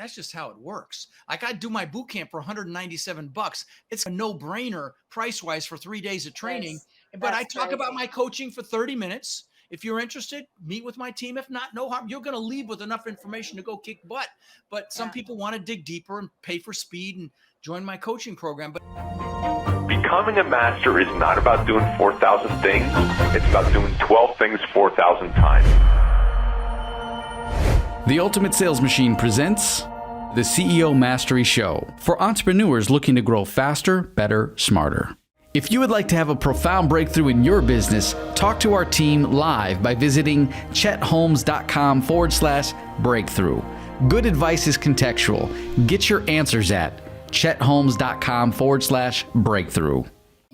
that's just how it works. Like I do my boot camp for $197. It's a no-brainer price-wise for 3 days of training. But I talk about my coaching for 30 minutes. If you're interested, meet with my team. If not, no harm. You're going to leave with enough information to go kick butt. But some people want to dig deeper and pay for speed and join my coaching program. But becoming a master is not about doing 4,000 things. It's about doing 12 things 4,000 times. The Ultimate Sales Machine presents the CEO Mastery Show for entrepreneurs looking to grow faster, better, smarter. If you would like to have a profound breakthrough in your business, talk to our team live by visiting chetholmes.com/breakthrough. Good advice is contextual. Get your answers at chetholmes.com/breakthrough.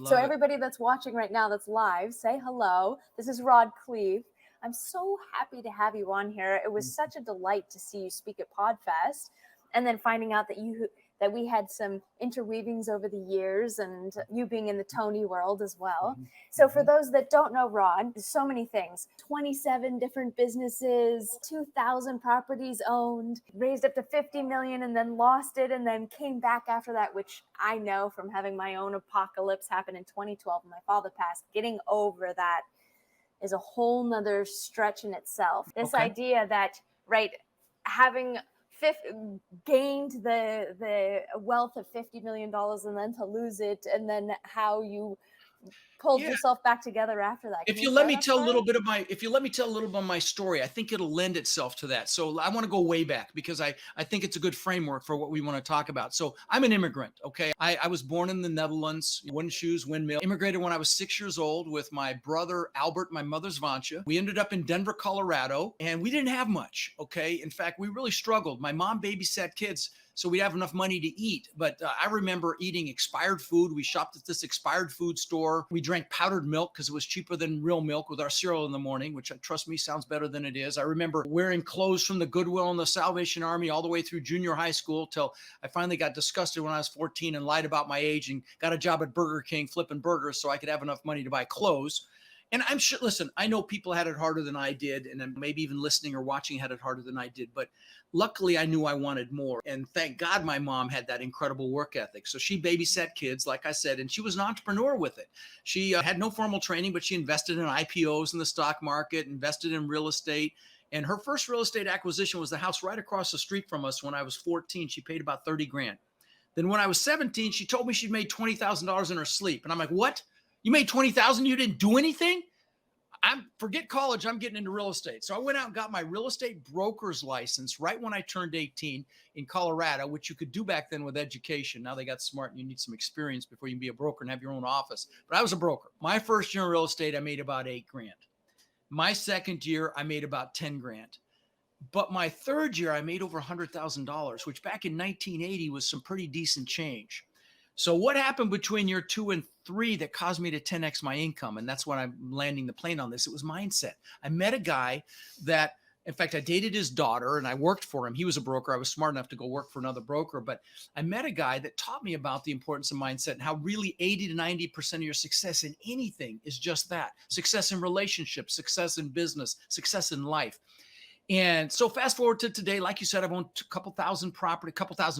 So everybody that's watching right now that's live, say hello. This is Rod Cleaver. I'm so happy to have you on here. It was such a delight to see you speak at PodFest, and then finding out that we had some interweavings over the years, and you being in the Tony world as well. So for those that don't know Rod, there's so many things. 27 different businesses, 2,000 properties owned, raised up to 50 million and then lost it and then came back after that, which I know from having my own apocalypse happen in 2012 when my father passed. Getting over that is a whole nother stretch in itself. This idea that, right, having gained the wealth of $50 million and then to lose it, and then how you pulled yourself back together after that. If you let me tell a little bit of my story, I think it'll lend itself to that. So I want to go way back because I think it's a good framework for what we want to talk about. So I'm an immigrant. Okay. I was born in the Netherlands, wooden shoes, windmill, immigrated when I was 6 years old with my brother, Albert, my mother's Vancia. We ended up in Denver, Colorado, and we didn't have much. Okay. In fact, we really struggled. My mom babysat kids, so we'd have enough money to eat. But I remember eating expired food. We shopped at this expired food store. We drank powdered milk because it was cheaper than real milk with our cereal in the morning, which, trust me, sounds better than it is. I remember wearing clothes from the Goodwill and the Salvation Army all the way through junior high school till I finally got disgusted when I was 14 and lied about my age and got a job at Burger King flipping burgers so I could have enough money to buy clothes. And I'm sure, listen, I know people had it harder than I did, and maybe even listening or watching had it harder than I did. But luckily, I knew I wanted more. And thank God my mom had that incredible work ethic. So she babysat kids, like I said, and she was an entrepreneur with it. She had no formal training, but she invested in IPOs in the stock market, invested in real estate. And her first real estate acquisition was the house right across the street from us when I was 14. She paid about 30 grand. Then when I was 17, she told me she'd made $20,000 in her sleep. And I'm like, what? You made $20,000? You didn't do anything? Forget college. I'm getting into real estate. So I went out and got my real estate broker's license right when I turned 18 in Colorado, which you could do back then with education. Now they got smart and you need some experience before you can be a broker and have your own office. But I was a broker. My first year in real estate, I made about 8 grand. My second year, I made about 10 grand. But my third year, I made over $100,000, which back in 1980 was some pretty decent change. So what happened between year 2 and 3 that caused me to 10x my income? And that's when I'm landing the plane on this. It was mindset. I met a guy that, in fact, I dated his daughter and I worked for him. He was a broker. I was smart enough to go work for another broker, but I met a guy that taught me about the importance of mindset and how really 80 to 90% of your success in anything is just that. Success in relationships, success in business, success in life. And so fast forward to today, like you said, I've owned a couple thousand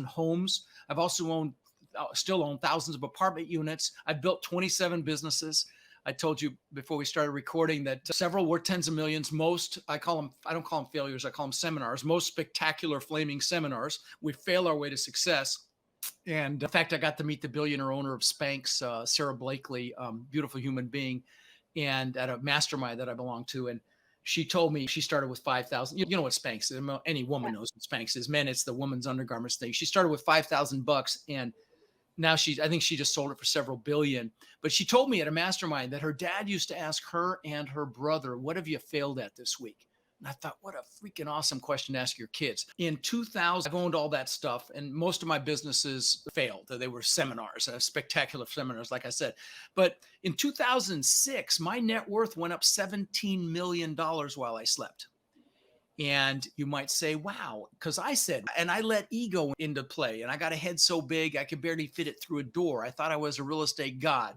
homes. I've also still own thousands of apartment units. I've built 27 businesses. I told you before we started recording that several were tens of millions. Most, I don't call them failures. I call them seminars. Most spectacular flaming seminars. We fail our way to success. And in fact, I got to meet the billionaire owner of Spanx, Sarah Blakely, beautiful human being, and at a mastermind that I belong to. And she told me she started with 5,000. You know what Spanx is. Any woman knows what Spanx is. Men, it's the woman's undergarments thing. She started with $5,000 and now I think she just sold it for several billion. But she told me at a mastermind that her dad used to ask her and her brother, what have you failed at this week? And I thought, what a freaking awesome question to ask your kids. In 2000, I've owned all that stuff, and most of my businesses failed. They were seminars, spectacular seminars, like I said. But in 2006, my net worth went up $17 million while I slept. And you might say, wow, because I said, and I let ego into play, and I got a head so big I could barely fit it through a door. I thought I was a real estate god.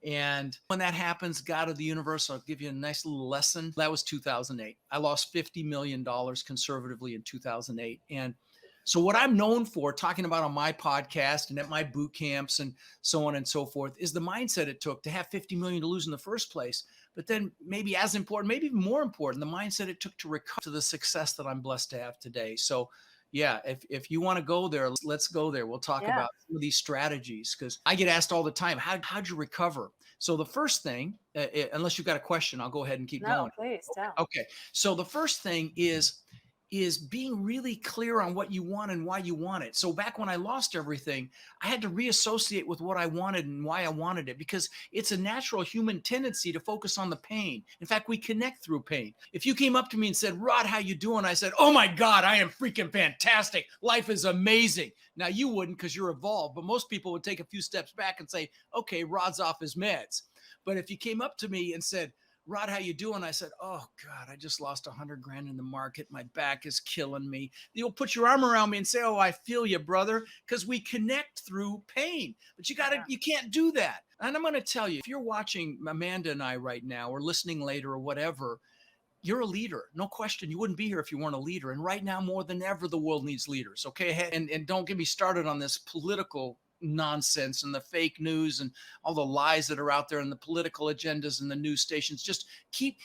And when that happens, God of the universe, I'll give you a nice little lesson. That was 2008. I lost $50 million conservatively in 2008. And So what I'm known for talking about on my podcast and at my boot camps and so on and so forth is the mindset it took to have 50 million to lose in the first place. But then maybe as important, maybe even more important, the mindset it took to recover to the success that I'm blessed to have today. So yeah, if you want to go there, let's go there. We'll talk Yeah. about some of these strategies because I get asked all the time, how'd you recover? So the first thing, unless you've got a question, I'll go ahead and keep No, going. please tell. Okay. So the first thing is being really clear on what you want and why you want it. So back when I lost everything, I had to reassociate with what I wanted and why I wanted it because it's a natural human tendency to focus on the pain. In fact, we connect through pain. If you came up to me and said, Rod, how you doing? I said, oh my God, I am freaking fantastic. Life is amazing. Now you wouldn't because you're evolved, but most people would take a few steps back and say, okay, Rod's off his meds. But if you came up to me and said, Rod, how you doing? I said, oh God, I just lost 100 grand in the market. My back is killing me. You'll put your arm around me and say, oh, I feel you, brother. Because we connect through pain, but you can't do that. And I'm going to tell you, if you're watching Amanda and I right now, or listening later or whatever, you're a leader. No question. You wouldn't be here if you weren't a leader. And right now, more than ever, the world needs leaders. Okay. And don't get me started on this political nonsense and the fake news and all the lies that are out there and the political agendas and the news stations. Just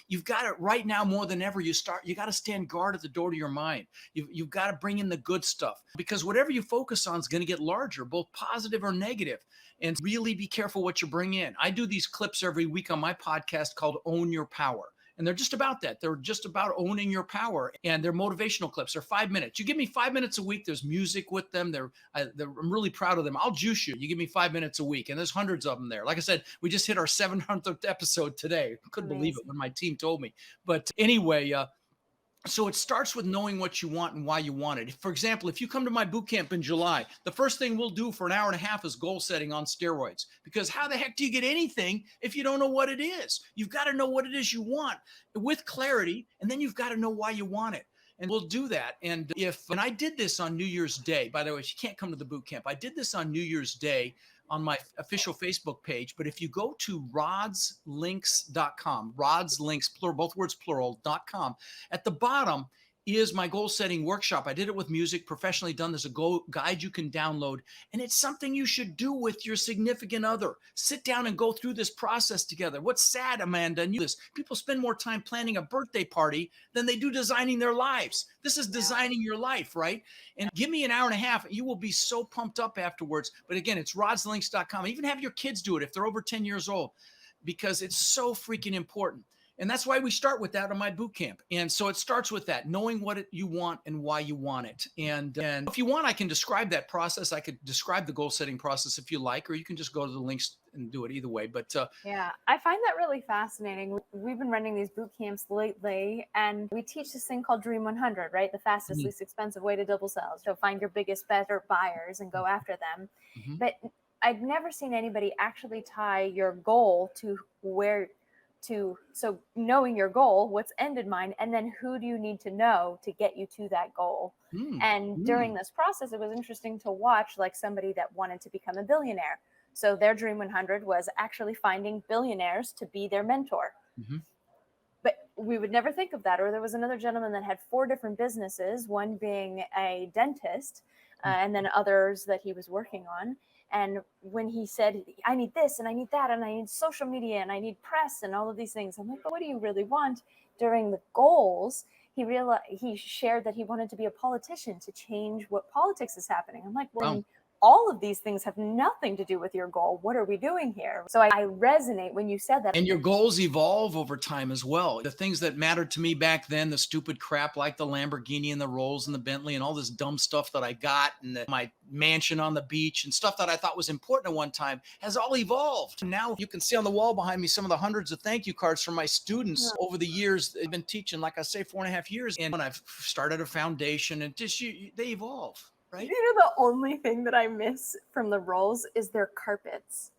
you've got it right now more than ever. You got to stand guard at the door to your mind. You've got to bring in the good stuff because whatever you focus on is going to get larger, both positive or negative. And really be careful what you bring in. I do these clips every week on my podcast called Own Your Power. And they're just about that. They're just about owning your power. And they're motivational clips. They're 5 minutes. You give me 5 minutes a week. There's music with them. I'm really proud of them. I'll juice you. You give me 5 minutes a week. And there's hundreds of them there. Like I said, we just hit our 700th episode today. I couldn't believe it when my team told me. But anyway, so it starts with knowing what you want and why you want it. For example, if you come to my boot camp in July, the first thing we'll do for an hour and a half is goal setting on steroids. Because how the heck do you get anything if you don't know what it is? You've got to know what it is you want with clarity, and then you've got to know why you want it. And we'll do that. And I did this on New Year's Day, by the way, if you can't come to the boot camp, I did this on New Year's Day on my official Facebook page. But if you go to rodslinks.com, rodslinks, plural, both words plural.com, at the bottom is my goal setting workshop. I did it with music, professionally done. There's a guide you can download, and it's something you should do with your significant other. Sit down and go through this process together. What's sad, Amanda, and this, people spend more time planning a birthday party than they do designing their lives. This is designing your life, right? And give me an hour and a half, you will be so pumped up afterwards. But again, it's rodslinks.com. Even have your kids do it if they're over 10 years old, because it's so freaking important. And that's why we start with that on my boot camp. And so it starts with that, knowing what you want and why you want it. And if you want, I can describe that process. I could describe the goal setting process if you like, or you can just go to the links and do it either way. But yeah, I find that really fascinating. We've been running these boot camps lately, and we teach this thing called Dream 100, right? The fastest, least expensive way to double sales. So find your biggest, better buyers and go after them. But I've never seen anybody actually tie your goal to so knowing your goal, what's end in mind, and then who do you need to know to get you to that goal? And during this process, it was interesting to watch like somebody that wanted to become a billionaire. So their Dream 100 was actually finding billionaires to be their mentor. But we would never think of that. Or there was another gentleman that had 4 different businesses, one being a dentist, and then others that he was working on. And when he said, I need this and I need that, and I need social media and I need press and all of these things, I'm like, but what do you really want? During the goals, he shared that he wanted to be a politician to change what politics is happening. I'm like, well, all of these things have nothing to do with your goal. What are we doing here? So I resonate when you said that. And your goals evolve over time as well. The things that mattered to me back then, the stupid crap like the Lamborghini and the Rolls and the Bentley and all this dumb stuff that I got, and my mansion on the beach and stuff that I thought was important at one time, has all evolved. Now you can see on the wall behind me some of the hundreds of thank you cards from my students over the years. They've been teaching, like I say, 4.5 years. And when I've started a foundation, and just they evolve. Right? You know, the only thing that I miss from the Rolls is their carpets.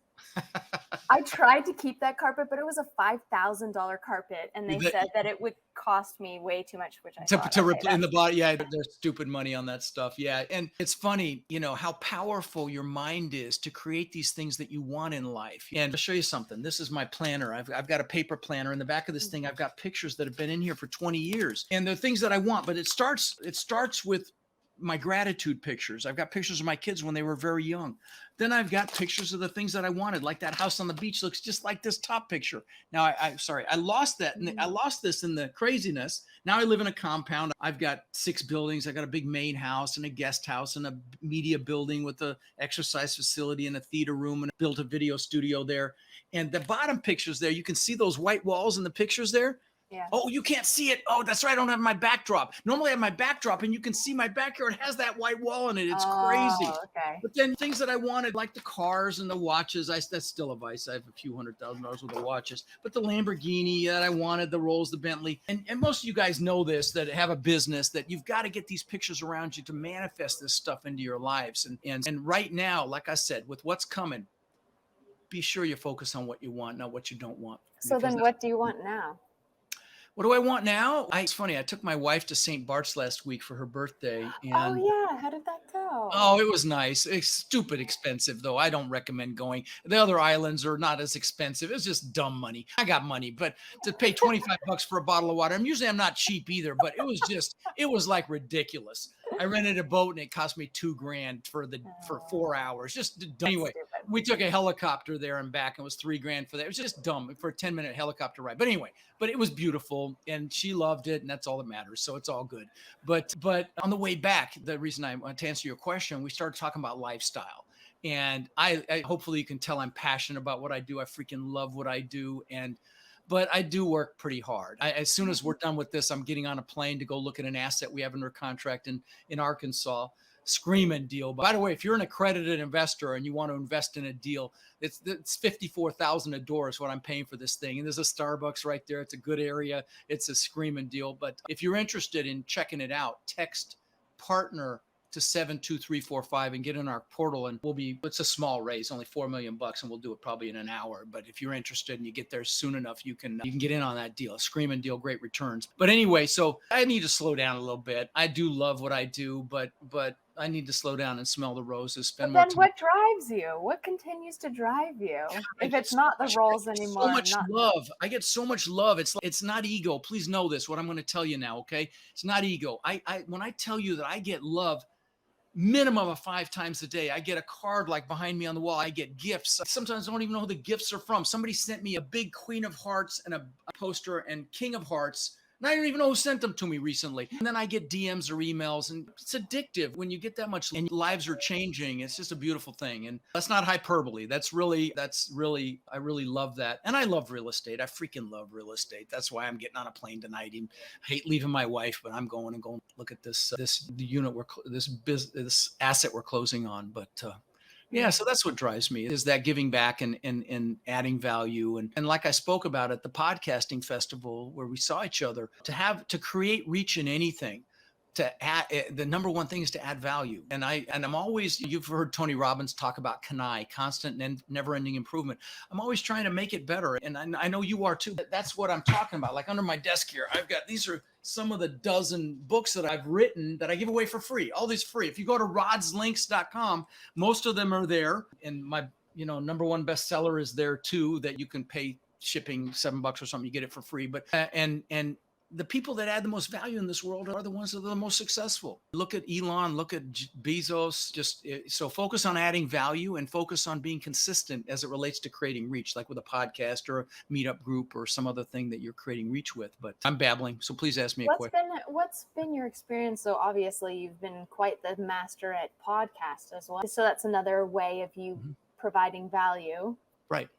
I tried to keep that carpet, but it was a $5,000 carpet, and they said that it would cost me way too much, which I thought, to replace in the body. Yeah, there's stupid money on that stuff. Yeah, and it's funny, how powerful your mind is to create these things that you want in life. And I'll show you something. This is my planner. I've got a paper planner. In the back of this thing, I've got pictures that have been in here for 20 years, and they're things that I want. But it starts with my gratitude pictures. I've got pictures of my kids when they were very young. Then I've got pictures of the things that I wanted, like that house on the beach looks just like this top picture. Now, I lost that. I lost this in the craziness. Now I live in a compound. I've got 6 buildings. I got a big main house and a guest house and a media building with an exercise facility and a theater room, and built a video studio there. And the bottom pictures there, you can see those white walls in the pictures there. Yeah. Oh, you can't see it. Oh, that's right. I don't have my backdrop. Normally I have my backdrop and you can see my backyard has that white wall in it. It's crazy. Okay. But then things that I wanted, like the cars and the watches, that's still a vice. I have a few $100,000 worth of watches. But the Lamborghini that I wanted, the Rolls, the Bentley. And most of you guys know this, that have a business, that you've got to get these pictures around you to manifest this stuff into your lives. And right now, like I said, with what's coming, be sure you focus on what you want, not what you don't want. So then what do you want now? What do I want now? It's funny. I took my wife to St. Bart's last week for her birthday. And, oh yeah, how did that go? Oh, it was nice. It's stupid expensive, though. I don't recommend going. The other islands are not as expensive. It's just dumb money. I got money, but to pay $25 for a bottle of water. I'm not cheap either, but it was like ridiculous. I rented a boat and it cost me $2,000 for 4 hours. Just dumb. Anyway, we took a helicopter there and back, and it was $3,000 for that. It was just dumb for a 10-minute helicopter ride. But anyway, it was beautiful and she loved it, and that's all that matters. So it's all good. But on the way back, the reason I want to answer your question, we started talking about lifestyle. And I hopefully you can tell I'm passionate about what I do. I freaking love what I do. But I do work pretty hard. As soon as we're done with this, I'm getting on a plane to go look at an asset we have under contract in Arkansas. Screaming deal. By the way, if you're an accredited investor and you want to invest in a deal, it's $54,000 a door is what I'm paying for this thing. And there's a Starbucks right there. It's a good area. It's a screaming deal. But if you're interested in checking it out, text partner to 72345 and get in our portal, and it's a small raise, only $4 million, and we'll do it probably in an hour. But if you're interested and you get there soon enough, you can get in on that deal. A screaming deal, great returns. But anyway, so I need to slow down a little bit. I do love what I do, but I need to slow down and smell the roses. But then what drives you? What continues to drive you? If it's not the roles anymore. So much love. I get so much love. It's not ego. Please know this, what I'm going to tell you now, okay? It's not ego. When I tell you that I get love minimum of 5 times a day, I get a card like behind me on the wall. I get gifts. Sometimes I don't even know who the gifts are from. Somebody sent me a big Queen of Hearts and a poster and King of Hearts. And I don't even know who sent them to me recently. And then I get DMs or emails, and it's addictive when you get that much, and lives are changing. It's just a beautiful thing. And that's not hyperbole. I really love that. And I love real estate. I freaking love real estate. That's why I'm getting on a plane tonight. I hate leaving my wife, but I'm going to look at this asset we're closing on. But yeah, so that's what drives me, is that giving back and adding value. And like I spoke about at the podcasting festival where we saw each other, to create reach in anything, the number one thing is to add value. And I'm always, you've heard Tony Robbins talk about CANI, constant and never ending improvement. I'm always trying to make it better. And I know you are too. That's what I'm talking about. Like under my desk here, these are some of the dozen books that I've written that I give away for free. All these free. If you go to rodslinks.com, most of them are there. And my, number one bestseller is there too, that you can pay shipping $7 or something. You get it for free. But, and the people that add the most value in this world are the ones that are the most successful. Look at Elon, look at Bezos. So focus on adding value and focus on being consistent as it relates to creating reach, like with a podcast or a meetup group or some other thing that you're creating reach with. But I'm babbling, so please ask me a question. What's been your experience? So obviously you've been quite the master at podcast as well. So that's another way of you providing value. Right.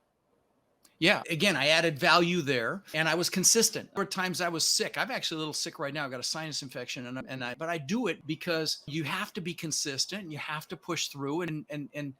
Yeah. Again, I added value there, and I was consistent. There were times I was sick. I'm actually a little sick right now. I've got a sinus infection, but I do it because you have to be consistent. And you have to push through, and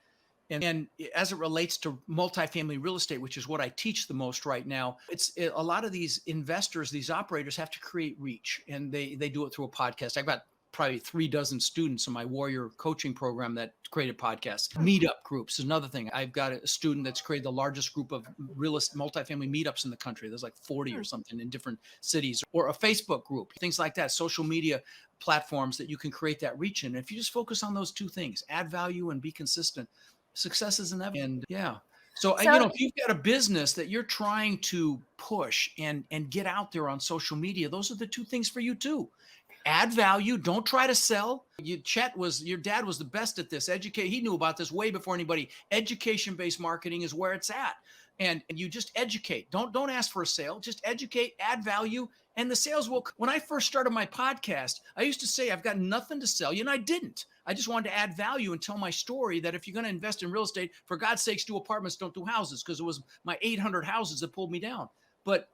as it relates to multifamily real estate, which is what I teach the most right now, a lot of these investors, these operators have to create reach, and they do it through a podcast. I've got probably 36 students in my Warrior coaching program that created podcasts. Meetup groups is another thing. I've got a student that's created the largest group of multifamily meetups in the country. There's like 40 or something in different cities, or a Facebook group, things like that, social media platforms that you can create that reach in. If you just focus on those two things, add value and be consistent, success is inevitable. And yeah. So if you've got a business that you're trying to push and get out there on social media, those are the two things for you too. add value. Don't try to sell. Your dad was the best at this. Educate. He knew about this way before anybody. Education-based marketing is where it's at. And you just educate. Don't ask for a sale. Just educate, add value, and the sales will. When I first started my podcast, I used to say I've got nothing to sell you, and I didn't. I just wanted to add value and tell my story that if you're going to invest in real estate, for God's sakes, do apartments, don't do houses, because it was my 800 houses that pulled me down. But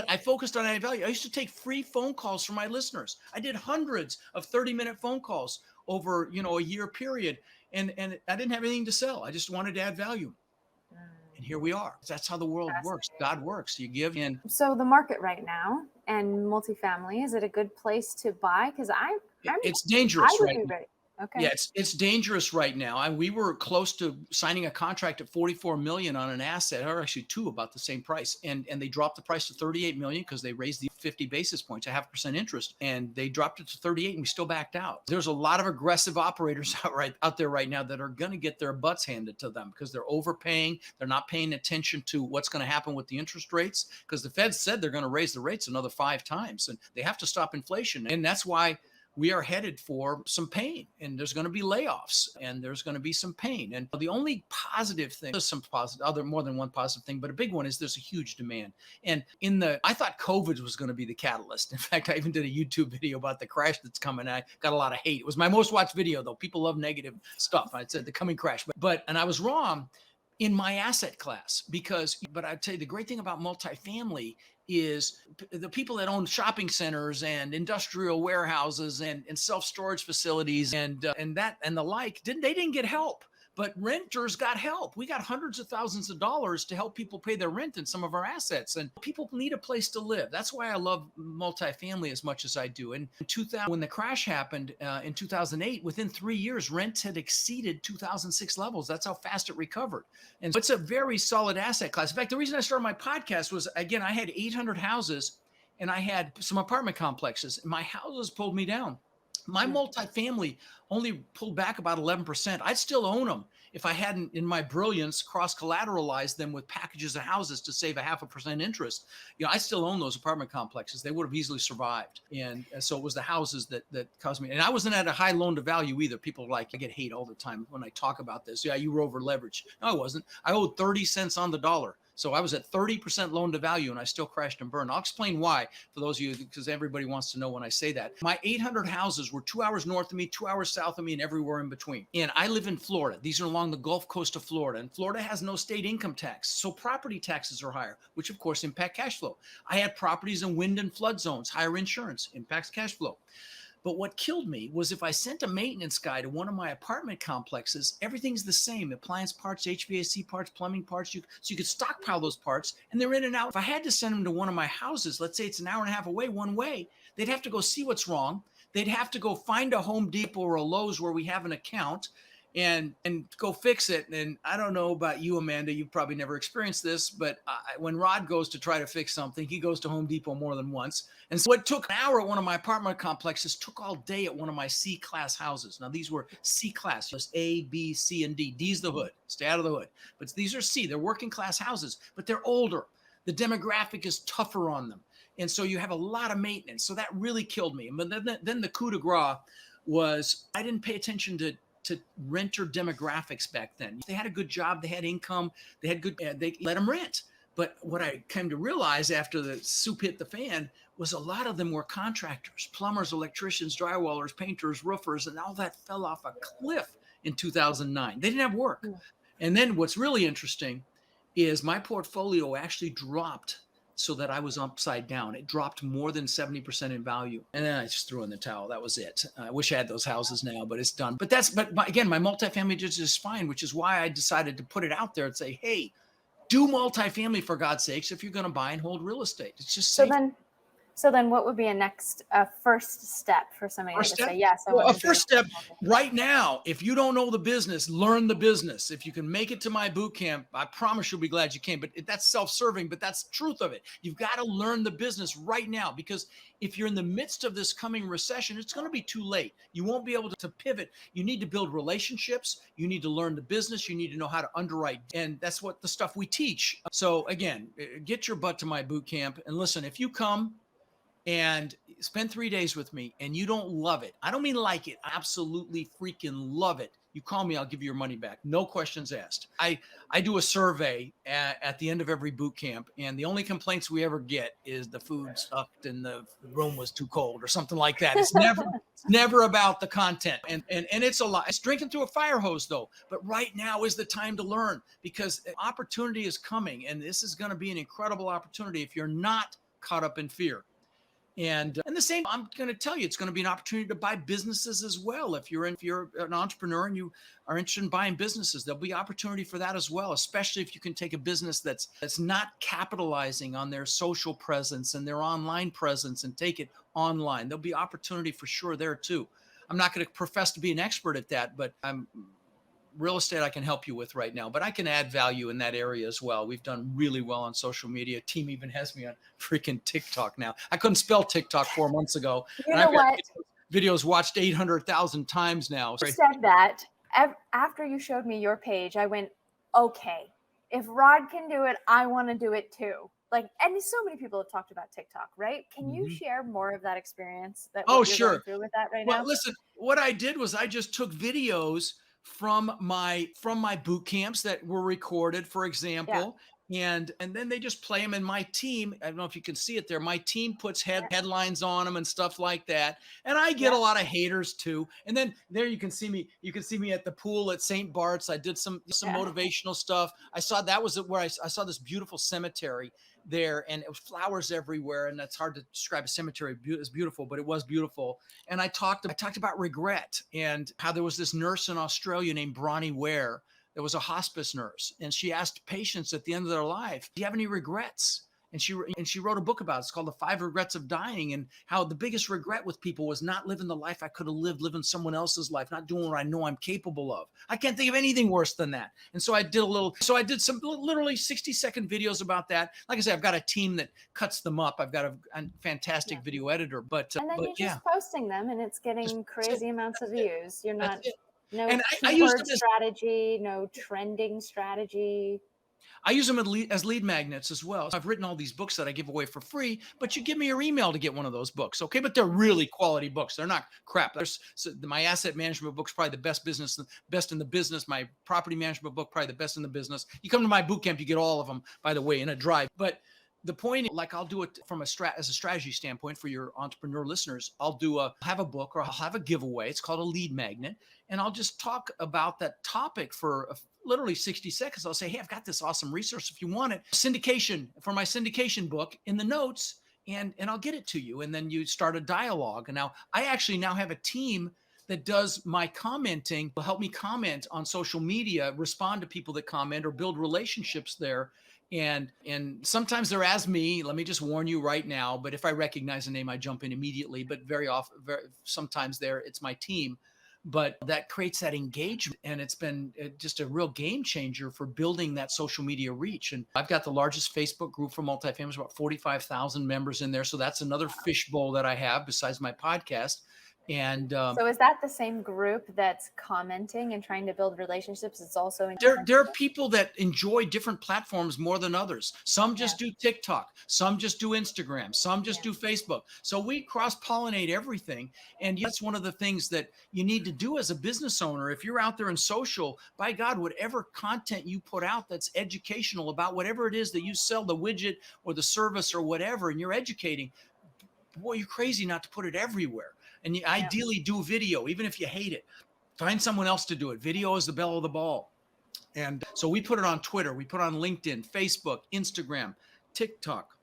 I focused on adding value. I used to take free phone calls from my listeners. I did hundreds of 30-minute phone calls over, a year period, and I didn't have anything to sell. I just wanted to add value. And here we are. That's how the world works. God works. You give in. So the market right now and multifamily, is it a good place to buy? Because it's dangerous, I would right? be ready. Okay. Yeah, it's dangerous right now. And we were close to signing a contract at 44 million on an asset, or actually two, about the same price. And they dropped the price to 38 million because they raised the 50 basis points, 0.5% interest, and they dropped it to 38, and we still backed out. There's a lot of aggressive operators out there right now that are going to get their butts handed to them because they're overpaying. They're not paying attention to what's going to happen with the interest rates, because the Fed said they're going to raise the rates another 5 times, and they have to stop inflation. And that's why we are headed for some pain, and there's going to be layoffs, and there's going to be some pain. And the only positive thing, there's some positive, more than one positive thing, but a big one is there's a huge demand. And I thought COVID was going to be the catalyst. In fact, I even did a YouTube video about the crash that's coming. I got a lot of hate. It was my most watched video, though. People love negative stuff. I said the coming crash, and I was wrong in my asset class, but I'd tell you the great thing about multifamily is the people that own shopping centers and industrial warehouses and self-storage facilities and the like, they didn't get help. But renters got help. We got hundreds of thousands of dollars to help people pay their rent in some of our assets. And people need a place to live. That's why I love multifamily as much as I do. And in 2000, when the crash happened in 2008, within 3 years, rents had exceeded 2006 levels. That's how fast it recovered. And so it's a very solid asset class. In fact, the reason I started my podcast was, again, I had 800 houses and I had some apartment complexes. My houses pulled me down. My multifamily only pulled back about 11%. I'd still own them if I hadn't, in my brilliance, cross-collateralized them with packages of houses to save 0.5% interest. I still own those apartment complexes. They would have easily survived. And so it was the houses that caused me. And I wasn't at a high loan to value either. People are like, I get hate all the time when I talk about this. Yeah, you were over leveraged. No, I wasn't. I owed 30 cents on the dollar. So I was at 30% loan to value and I still crashed and burned. I'll explain why for those of you, because everybody wants to know when I say that. My 800 houses were 2 hours north of me, 2 hours south of me, and everywhere in between. And I live in Florida. These are along the Gulf Coast of Florida. And Florida has no state income tax. So property taxes are higher, which of course impact cash flow. I had properties in wind and flood zones, higher insurance, impacts cash flow. But what killed me was if I sent a maintenance guy to one of my apartment complexes, everything's the same: appliance parts, HVAC parts, plumbing parts. So you could stockpile those parts and they're in and out. If I had to send them to one of my houses, let's say it's an hour and a half away, one way, they'd have to go see what's wrong. They'd have to go find a Home Depot or a Lowe's where we have an account and go fix it. And I don't know about you, Amanda, you've probably never experienced this, but when Rod goes to try to fix something, he goes to Home Depot more than once. And so what took an hour at one of my apartment complexes took all day at one of my C-class houses. Now, these were C-class, just A, B, C, and D. D's the hood. Stay out of the hood. But these are C. They're working class houses, but they're older. The demographic is tougher on them. And so you have a lot of maintenance. So that really killed me. But then the coup de grace was I didn't pay attention to renter demographics back then. They had a good job, they had income, they had good, they let them rent. But what I came to realize after the soup hit the fan was a lot of them were contractors, plumbers, electricians, drywallers, painters, roofers, and all that fell off a cliff in 2009. They didn't have work. And then what's really interesting is my portfolio actually dropped so that I was upside down. It dropped more than 70% in value. And then I just threw in the towel. That was it. I wish I had those houses now, but it's done. But again, my multifamily is fine, which is why I decided to put it out there and say, hey, do multifamily for God's sakes if you're going to buy and hold real estate. It's just safe. So then what would be a first step for somebody to say, yes, I want to do first step right now, if you don't know the business, learn the business. If you can make it to my boot camp, I promise you'll be glad you came. But that's self-serving, but that's the truth of it. You've got to learn the business right now, because if you're in the midst of this coming recession, it's going to be too late. You won't be able to pivot. You need to build relationships. You need to learn the business. You need to know how to underwrite. And that's what the stuff we teach. So again, get your butt to my boot camp. And listen, if you come, and spend 3 days with me and you don't love it, I don't mean like it, I absolutely freaking love it, you call me, I'll give you your money back. No questions asked. I do a survey at the end of every boot camp, and the only complaints we ever get is the food sucked and the room was too cold or something like that. It's never about the content. And it's a lot. It's drinking through a fire hose though. But right now is the time to learn, because opportunity is coming, and this is going to be an incredible opportunity if you're not caught up in fear. And the same, I'm going to tell you, it's going to be an opportunity to buy businesses as well. If you're an entrepreneur and you are interested in buying businesses, there'll be opportunity for that as well. Especially if you can take a business that's not capitalizing on their social presence and their online presence and take it online. There'll be opportunity for sure there too. I'm not going to profess to be an expert at that, but real estate I can help you with right now, but I can add value in that area as well. We've done really well on social media. Team even has me on freaking TikTok now. I couldn't spell TikTok 4 months ago. You know what? Videos watched 800,000 times now. You said that. After you showed me your page, I went, okay, if Rod can do it, I want to do it too. Like, and so many people have talked about TikTok, right? Can you share more of that experience that you're going through with that right now? Well, listen, what I did was I just took videos from my boot camps that were recorded, for example. And then they just play them, and my team, I don't know if you can see it there, my team puts headlines on them and stuff like that. And I get a lot of haters too. And then there you can see me at the pool at St. Bart's. I did some motivational stuff. I saw that was where I saw this beautiful cemetery there, and it was flowers everywhere, and that's hard to describe a cemetery. It's beautiful, but it was beautiful. And I talked about regret, and how there was this nurse in Australia named Bronnie Ware. There was a hospice nurse, and she asked patients at the end of their life, do you have any regrets? And she wrote a book about it. It's called The 5 Regrets of Dying, and how the biggest regret with people was not living the life I could have lived, living someone else's life, not doing what I know I'm capable of. I can't think of anything worse than that. And so I did some literally 60-second videos about that. Like I said, I've got a team that cuts them up. I've got a fantastic video editor, and then you're just posting them, and it's getting crazy amounts of views. You're not. No I use strategy, no trending strategy. I use them as lead magnets as well. I've written all these books that I give away for free, but you give me your email to get one of those books, okay? But they're really quality books. They're not crap. My asset management book's probably the best in the business. My property management book, probably the best in the business. You come to my boot camp, you get all of them, by the way, in a drive. But the point, like, I'll do it from as a strategy standpoint for your entrepreneur listeners. I'll have a book, or I'll have a giveaway. It's called a lead magnet. And I'll just talk about that topic for literally 60 seconds. I'll say, hey, I've got this awesome resource if you want it. Syndication, for my syndication book, in the notes, and I'll get it to you. And then you start a dialogue. And now I actually now have a team that does my commenting, will help me comment on social media, respond to people that comment, or build relationships there. And sometimes they're as me. Let me just warn you right now. But if I recognize a name, I jump in immediately. But sometimes it's my team. But that creates that engagement, and it's been just a real game changer for building that social media reach. And I've got the largest Facebook group for multifamily, about 45,000 members in there. So that's another fishbowl that I have besides my podcast. And so is that the same group that's commenting and trying to build relationships? It's also there are people that enjoy different platforms more than others. Some just do TikTok, some just do Instagram, some just do Facebook. So we cross-pollinate everything. And that's one of the things that you need to do as a business owner. If you're out there in social, by God, whatever content you put out that's educational about whatever it is that you sell, the widget or the service or whatever, and you're educating, boy, you're crazy not to put it everywhere. And you ideally do video, even if you hate it. Find someone else to do it. Video is the belle of the ball. And so we put it on Twitter. We put it on LinkedIn, Facebook, Instagram, TikTok,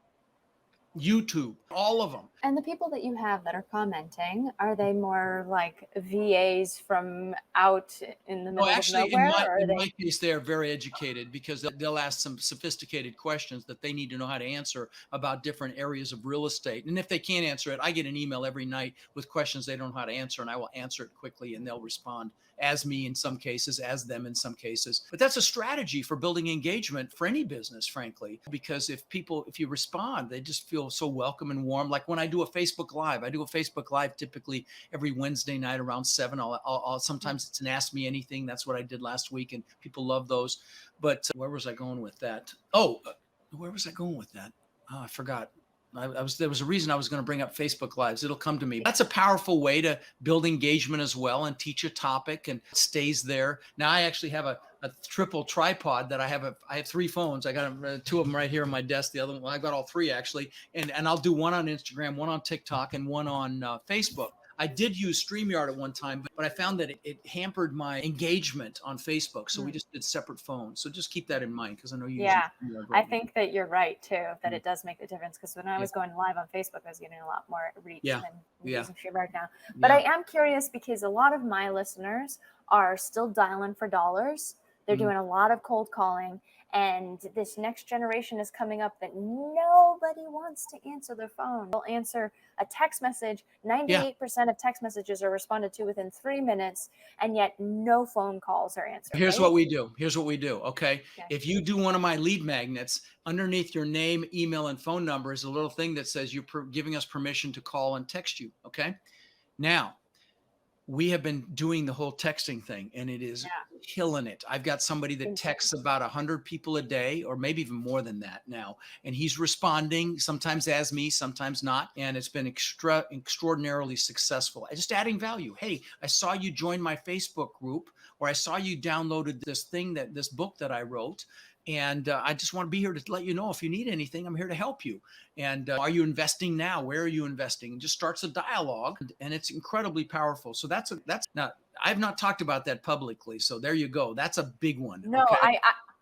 YouTube, all of them. And the people that you have that are commenting, are they more like VAs from out in the middle of nowhere? In my case, they are very educated, because they'll ask some sophisticated questions that they need to know how to answer about different areas of real estate. And if they can't answer it, I get an email every night with questions they don't know how to answer, and I will answer it quickly, and they'll respond as me in some cases, as them in some cases. But that's a strategy for building engagement for any business, frankly, because if you respond, they just feel so welcome and warm. Like when I do a Facebook Live, typically every Wednesday night around 7. I'll sometimes it's an Ask Me Anything. That's what I did last week, and people love those. But where was I going with that? Oh, I forgot. There was a reason I was going to bring up Facebook Lives. It'll come to me. That's a powerful way to build engagement as well and teach a topic and it stays there. Now I actually have a triple tripod that I have 3 phones. I got 2 of them right here on my desk. The other one, I got all 3 actually. And I'll do one on Instagram, one on TikTok, and one on Facebook. I did use StreamYard at one time, but I found that it hampered my engagement on Facebook. So we just did separate phones. So just keep that in mind because I know you use StreamYard I right think that you're right too, that it does make a difference because when I was going live on Facebook, I was getting a lot more reach than using StreamYard now. But I am curious because a lot of my listeners are still dialing for dollars. They're doing a lot of cold calling. And this next generation is coming up that nobody wants to answer their phone. They'll answer a text message. 98% of text messages are responded to within 3 minutes, and yet no phone calls are answered. Here's what we do. Okay. Yeah. If you do one of my lead magnets, underneath your name, email, and phone number is a little thing that says you're giving us permission to call and text you. Okay. Now, we have been doing the whole texting thing and it is killing it. I've got somebody that texts about 100 people a day or maybe even more than that now. And he's responding sometimes as me, sometimes not. And it's been extraordinarily successful. Just adding value. Hey, I saw you join my Facebook group or I saw you downloaded this book that I wrote. And I just want to be here to let you know if you need anything, I'm here to help you. And are you investing now? Where are you investing? It just starts a dialogue and it's incredibly powerful. So that's now I've not talked about that publicly. So there you go. That's a big one. No, okay?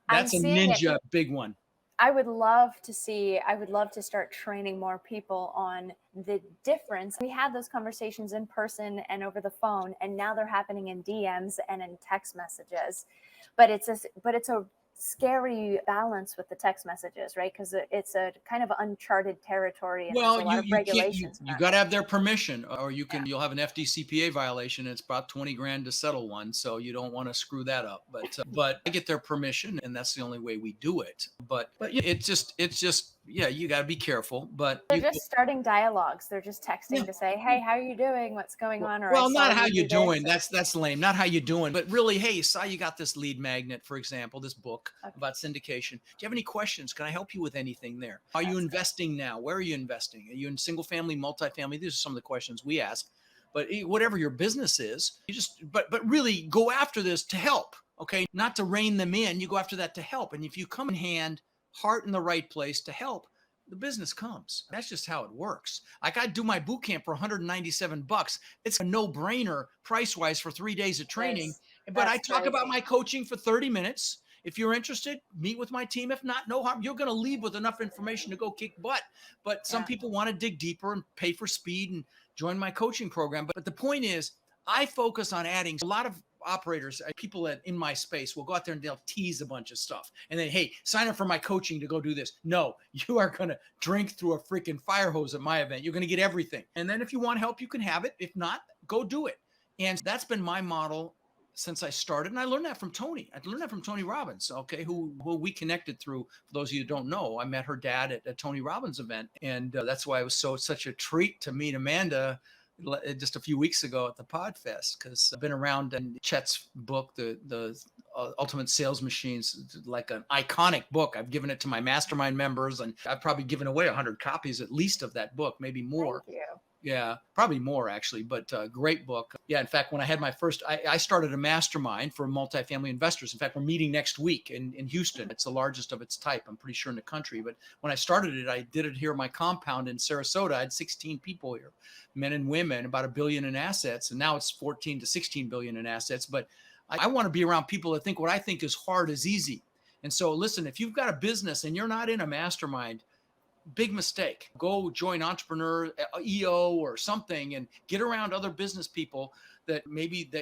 That's I'm a ninja big one. I would love to start training more people on the difference. We had those conversations in person and over the phone, and now they're happening in DMs and in text messages. But it's a scary balance with the text messages, right? Because it's a kind of uncharted territory and there's a lot of regulations. You got to have their permission, or you'll have an FDCPA violation. And it's about 20 grand to settle one, so you don't want to screw that up. But I get their permission, and that's the only way we do it. But it's just you got to be careful. But they're just starting dialogues. They're just texting to say, "Hey, how are you doing? What's going on?" Or well, not how you doing. That's lame. Not how you doing, but really, hey, saw you got this lead magnet, for example, this book about syndication. Do you have any questions? Can I help you with anything there? Are you investing now? Where are you investing? Are you in single family, multifamily? These are some of the questions we ask. But whatever your business is, but really go after this to help. Okay, not to rein them in. You go after that to help. And if you come in hand, heart in the right place to help, the business comes. That's just how it works. Like I do my boot camp for $197. It's a no-brainer price-wise for 3 days of training. But I talk about my coaching for 30 minutes. If you're interested, meet with my team. If not, no harm. You're going to leave with enough information to go kick butt. But some people want to dig deeper and pay for speed and join my coaching program. But the point is, I focus on adding a lot of operators, people in my space will go out there and they'll tease a bunch of stuff. And then, hey, sign up for my coaching to go do this. No, you are going to drink through a freaking fire hose at my event. You're going to get everything. And then if you want help, you can have it. If not, go do it. And that's been my model since I started. And I learned that from Tony. I learned that from Tony Robbins, okay, who we connected through. For those of you who don't know, I met her dad at a Tony Robbins event. And that's why it was such a treat to meet Amanda just a few weeks ago at the Podfest, because I've been around. And Chet's book, the Ultimate Sales Machines, like an iconic book. I've given it to my mastermind members, and I've probably given away 100 copies at least of that book, maybe more. Thank you. Yeah, probably more actually, but great book. Yeah, in fact, when I had my first, I started a mastermind for multifamily investors. In fact, we're meeting next week in Houston. It's the largest of its type, I'm pretty sure, in the country. But when I started it, I did it here at my compound in Sarasota. I had 16 people here, men and women, about $1 billion in assets. And now it's 14 to 16 billion in assets. But I want to be around people that think what I think is hard is easy. And so listen, if you've got a business and you're not in a mastermind, big mistake. Go join Entrepreneur EO or something and get around other business people that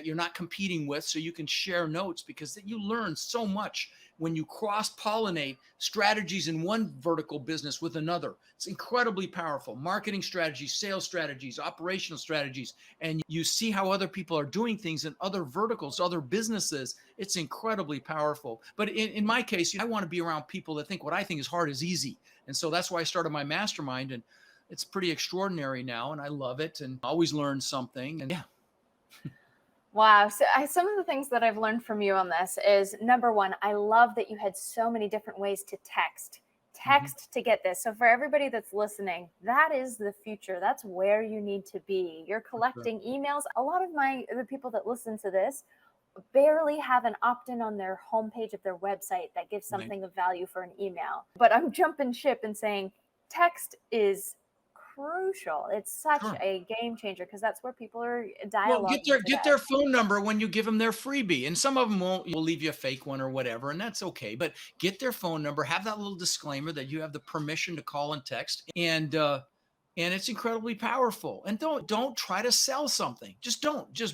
you're not competing with, so you can share notes, because you learn so much when you cross-pollinate strategies in one vertical business with another. It's incredibly powerful. Marketing strategies, sales strategies, operational strategies, and you see how other people are doing things in other verticals, other businesses. It's incredibly powerful. But in my case, I want to be around people that think what I think is hard is easy. And so that's why I started my mastermind, and it's pretty extraordinary now, and I love it and always learn something. And yeah. Wow. So some of the things that I've learned from you on this is, number one, I love that you had so many different ways to text. Text to get this. So for everybody that's listening, that is the future. That's where you need to be. You're collecting emails. A lot of the people that listen to this barely have an opt-in on their homepage of their website that gives something of value for an email. But I'm jumping ship and saying text is crucial. It's such a game changer because that's where people are dialoguing. Well, get their phone number when you give them their freebie, and some of them will leave you a fake one or whatever, and that's okay. But get their phone number, have that little disclaimer that you have the permission to call and text, and it's incredibly powerful. And don't try to sell something. Just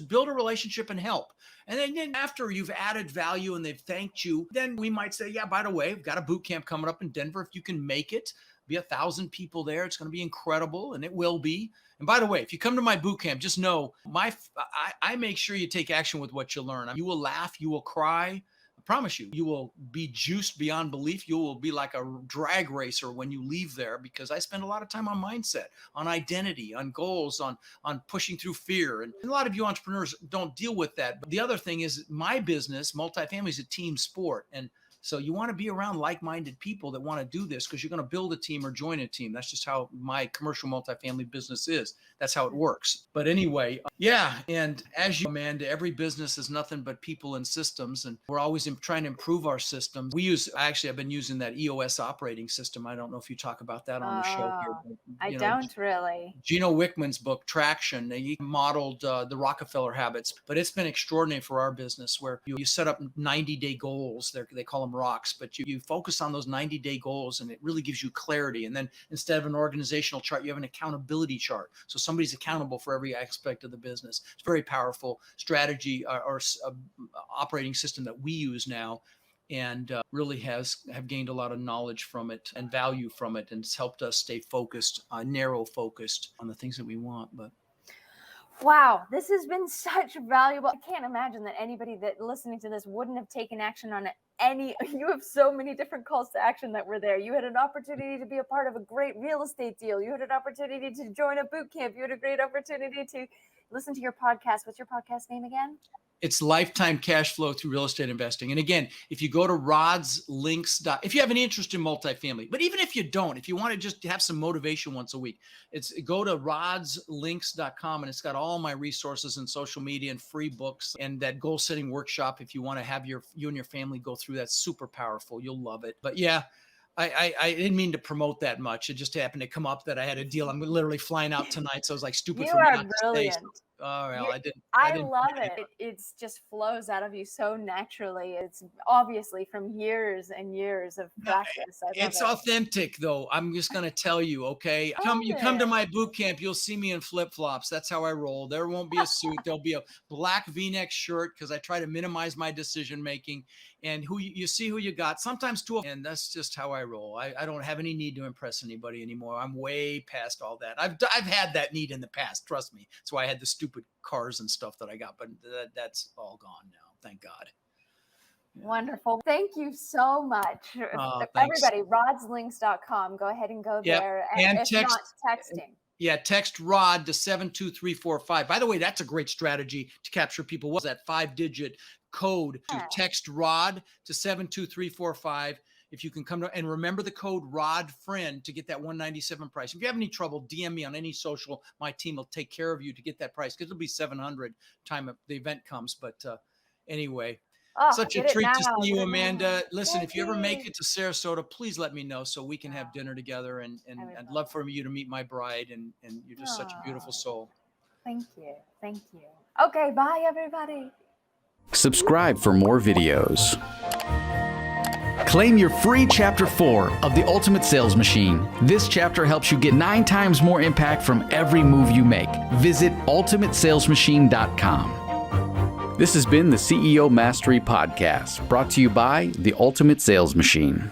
build a relationship and help. And then after you've added value and they've thanked you, then we might say, yeah, by the way, we've got a boot camp coming up in Denver. If you can make it, be 1,000 people there. It's going to be incredible, and it will be. And by the way, if you come to my boot camp, just know I make sure you take action with what you learn. You will laugh, you will cry. I promise you, you will be juiced beyond belief. You will be like a drag racer when you leave there, because I spend a lot of time on mindset, on identity, on goals, on pushing through fear. And a lot of you entrepreneurs don't deal with that. But the other thing is, my business, multifamily, is a team sport. And so you want to be around like-minded people that want to do this, because you're going to build a team or join a team. That's just how my commercial multifamily business is. That's how it works. But anyway, and as you, Amanda, every business is nothing but people and systems, and we're always trying to improve our systems. I've been using that EOS operating system. I don't know if you talk about that on the show here. But, I don't really. Gino Wickman's book, Traction, he modeled the Rockefeller habits, but it's been extraordinary for our business, where you set up 90-day goals. They call them rocks, but you focus on those 90-day goals, and it really gives you clarity. And then instead of an organizational chart, you have an accountability chart. So somebody's accountable for every aspect of the business. It's a very powerful strategy or operating system that we use now, and really have gained a lot of knowledge from it and value from it. And it's helped us stay focused, narrow focused on the things that we want. But wow, this has been such valuable. I can't imagine that anybody that listening to this wouldn't have taken action on you have so many different calls to action that were there. You had an opportunity to be a part of a great real estate deal. You had an opportunity to join a boot camp. You had a great opportunity to listen to your podcast. What's your podcast name again? It's Lifetime Cash Flow Through Real Estate Investing. And again, if you go to if you have any interest in multifamily, but even if you don't, if you want to just have some motivation once a week, go to rodslinks.com, and it's got all my resources and social media and free books and that goal setting workshop. If you want to have you and your family go through, that's super powerful. You'll love it. But yeah, I didn't mean to promote that much. It just happened to come up that I had a deal. I'm literally flying out tonight, so I was like, stupid for me not to stay. So, oh, well, I didn't. I love it. It just flows out of you so naturally. It's obviously from years and years of practice. It's authentic, though. I'm just going to tell you, okay? You come to my boot camp, you'll see me in flip-flops. That's how I roll. There won't be a suit. There'll be a black V-neck shirt, because I try to minimize my decision-making. And you see who you got. Sometimes two, and that's just how I roll. I don't have any need to impress anybody anymore. I'm way past all that. I've had that need in the past. Trust me. That's why I had the stupid cars and stuff that I got, but that's all gone now. Thank God. Yeah. Wonderful. Thank you so much. Everybody, rodslinks.com. Go ahead and go there. And if not, texting. Yeah, text ROD to 72345. By the way, that's a great strategy to capture people. What's that 5-digit code to text ROD to 72345? If you can come to, and remember the code RODFRIEND to get that $197 price. If you have any trouble, DM me on any social. My team will take care of you to get that price, because it'll be $700 time the event comes. But anyway, such a treat to see you, Amanda. Listen, if you ever make it to Sarasota, please let me know so we can have dinner together. And I'd love for you to meet my bride. And you're just such a beautiful soul. Thank you. Thank you. Okay, bye, everybody. Subscribe for more videos. Claim your free Chapter 4 of The Ultimate Sales Machine. This chapter helps you get 9 times more impact from every move you make. Visit ultimatesalesmachine.com. This has been the CEO Mastery Podcast, brought to you by The Ultimate Sales Machine.